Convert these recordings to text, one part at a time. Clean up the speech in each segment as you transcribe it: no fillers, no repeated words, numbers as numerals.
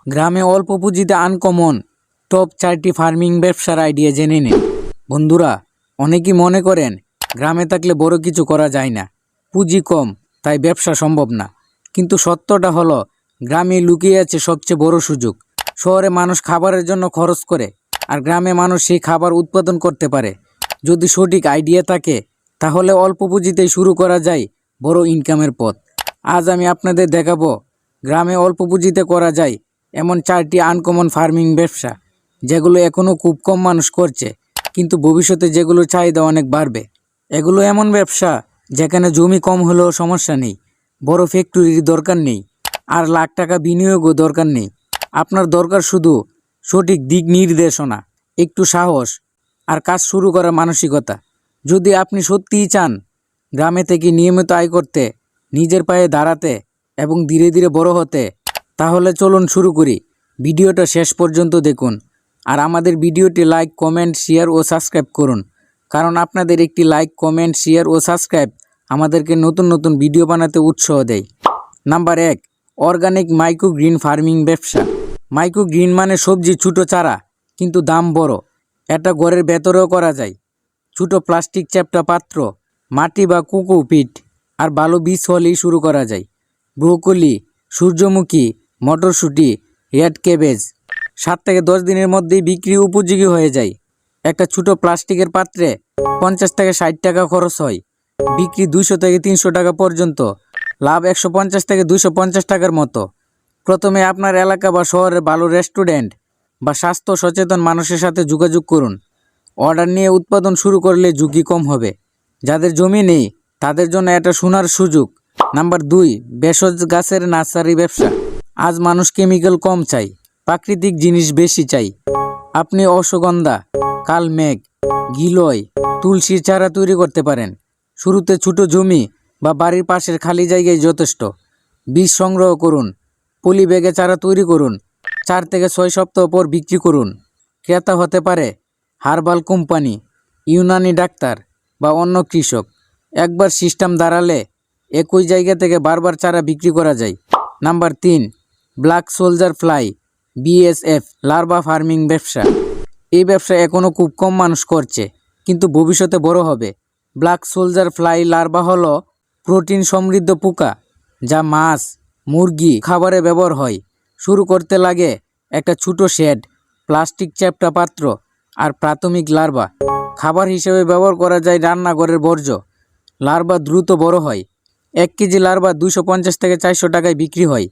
গ্রামে অল্প পুঁজিতে uncommon top 4টি ফার্মিং ব্যবসার আইডিয়া জেনে নিন। বন্ধুরা, অনেকেই মনে করেন গ্রামে থাকলে বড় কিছু করা যায় না, পুঁজি কম, তাই ব্যবসা সম্ভব না। কিন্তু সত্যটা হলো গ্রামে লুকিয়ে আছে সবচেয়ে বড় সুযোগ। শহরে মানুষ খাবারের জন্য খরচ করে, আর গ্রামে মানুষ সেই খাবার উৎপাদন করতে পারে। যদি সঠিক আইডিয়া থাকে তাহলে অল্প পুঁজিতেই শুরু করা যায় বড় ইনকামের পথ। আজ আমি আপনাদের দেখাবো গ্রামে অল্প পুঁজিতে করা যায় এমন 4টি আনকমন ফার্মিং ব্যবসা, যেগুলো এখনও খুব কম মানুষ করছে, কিন্তু ভবিষ্যতে যেগুলোর চাহিদা অনেক বাড়বে। এগুলো এমন ব্যবসা যেখানে জমি কম হলেও সমস্যা নেই, বড় ফ্যাক্টরির দরকার নেই, আর লাখ টাকা বিনিয়োগও দরকার নেই। আপনার দরকার শুধু সঠিক দিক নির্দেশনা, একটু সাহস আর কাজ শুরু করার মানসিকতা। যদি আপনি সত্যিই চান গ্রামে থেকে নিয়মিত আয় করতে, নিজের পায়ে দাঁড়াতে এবং ধীরে ধীরে বড় হতে, তাহলে চলুন শুরু করি। ভিডিওটা শেষ পর্যন্ত দেখুন, আর আমাদের ভিডিওটি লাইক, কমেন্ট, শেয়ার ও সাবস্ক্রাইব করুন, কারণ আপনাদের একটি লাইক, কমেন্ট, শেয়ার ও সাবস্ক্রাইব আমাদেরকে নতুন নতুন ভিডিও বানাতে উৎসাহ দেয়। Number 1, organic micro green farming ব্যবসা। মাইক্রো গ্রিন মানে সবজি ছোটো চারা, কিন্তু দাম বড়। এটা ঘরের ভেতরেও করা যায়। ছোটো প্লাস্টিক চ্যাপ্টা পাত্র, মাটি বা কোকোপিট আর ভালো বীজ হলেই শুরু করা যায়। ব্রোকলি, সূর্যমুখী, মটরশুঁটি, রেড ক্যাবেজ 7 থেকে 10 দিনের মধ্যেই বিক্রি উপযোগী হয়ে যায়। একটা ছোটো প্লাস্টিকের পাত্রে 50 থেকে 60 টাকা খরচ হয়। বিক্রি 200 থেকে 300 টাকা পর্যন্ত, লাভ 150 থেকে 250 টাকার মতো। প্রথমে আপনার এলাকা বা শহরের ভালো রেস্টুরেন্ট বা স্বাস্থ্য সচেতন মানুষের সাথে যোগাযোগ করুন। অর্ডার নিয়ে উৎপাদন শুরু করলে ঝুঁকি কম হবে। যাদের জমি নেই তাদের জন্য এটা সোনার সুযোগ। নাম্বার 2, ভেষজ গাছের নার্সারি ব্যবসা। আজ মানুষ কেমিক্যাল কম চাই, প্রাকৃতিক জিনিস বেশি চাই। আপনি অশ্বগন্ধা, কালমেঘ, গিলয়, তুলসীর চারা তৈরি করতে পারেন। শুরুতে ছোট জমি বা বাড়ির পাশের খালি জায়গায় যথেষ্ট। বীজ সংগ্রহ করুন, পলি ব্যাগে চারা তৈরি করুন, 4 থেকে 6 সপ্তাহ পর বিক্রি করুন। ক্রেতা হতে পারে হার্বাল কোম্পানি, ইউনানি ডাক্তার বা অন্য কৃষক। একবার সিস্টেম দাঁড়ালে একই জায়গা থেকে বারবার চারা বিক্রি করা যায়। Number 3, black soldier fly BSF larva farming ব্যবসা। এই ব্যবসা এখনও খুব কম মানুষ করছে, কিন্তু ভবিষ্যতে বড় হবে। ব্ল্যাক সোলজার ফ্লাই লার্ভা হলো প্রোটিন সমৃদ্ধ পোকা, যা মাছ, মুরগি খাবারে ব্যবহার হয়। শুরু করতে লাগে একটা ছোটো শেড, প্লাস্টিক চ্যাপ্টা পাত্র আর প্রাথমিক লার্ভা। খাবার হিসেবে ব্যবহার করা যায় রান্নাঘরের বর্জ্য। লার্ভা দ্রুত বড় হয়। 1 কেজি লার্ভা 250 থেকে 400 টাকায় বিক্রি হয়।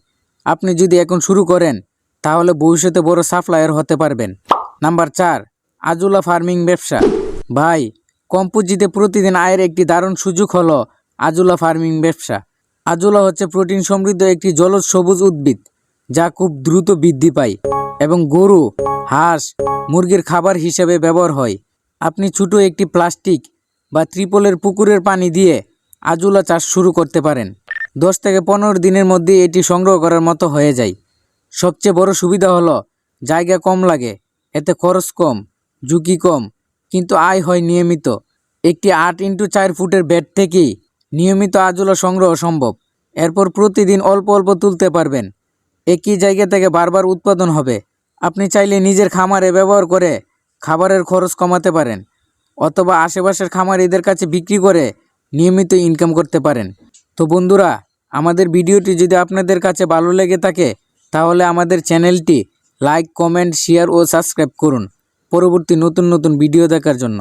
আপনি যদি এখন শুরু করেন তাহলে ভবিষ্যতে বড় সাপ্লায়ার হতে পারবেন। নাম্বার 4, আজুলা ফার্মিং ব্যবসা। ভাই, কম পুঁজিতে প্রতিদিন আয়ের একটি দারুণ সুযোগ হলো আজুলা ফার্মিং ব্যবসা। আজুলা হচ্ছে প্রোটিন সমৃদ্ধ একটি জলজ সবুজ উদ্ভিদ, যা খুব দ্রুত বৃদ্ধি পায় এবং গরু, হাঁস, মুরগির খাবার হিসেবে ব্যবহার হয়। আপনি ছোটো একটি প্লাস্টিক বা ত্রিপলের পুকুরের পানি দিয়ে আজুলা চাষ শুরু করতে পারেন। 10 থেকে 15 দিনের মধ্যে এটি সংগ্রহ করার মতো হয়ে যায়। সবচেয়ে বড় সুবিধা হলো জায়গা কম লাগে, এতে খরচ কম, ঝুঁকি কম, কিন্তু আয় হয় নিয়মিত। একটি 8x4 ফুটের বেড থেকেই নিয়মিত আজুলা সংগ্রহ সম্ভব। এরপর প্রতিদিন অল্প অল্প তুলতে পারবেন। একই জায়গা থেকে বারবার উৎপাদন হবে। আপনি চাইলে নিজের খামারে ব্যবহার করে খাবারের খরচ কমাতে পারেন, অথবা আশেপাশের খামারিদের কাছে বিক্রি করে নিয়মিত ইনকাম করতে পারেন। তো বন্ধুরা, আমাদের ভিডিওটি যদি আপনাদের কাছে ভালো লেগে থাকে তাহলে আমাদের চ্যানেলটি লাইক, কমেন্ট, শেয়ার ও সাবস্ক্রাইব করুন পরবর্তী নতুন নতুন ভিডিও দেখার জন্য।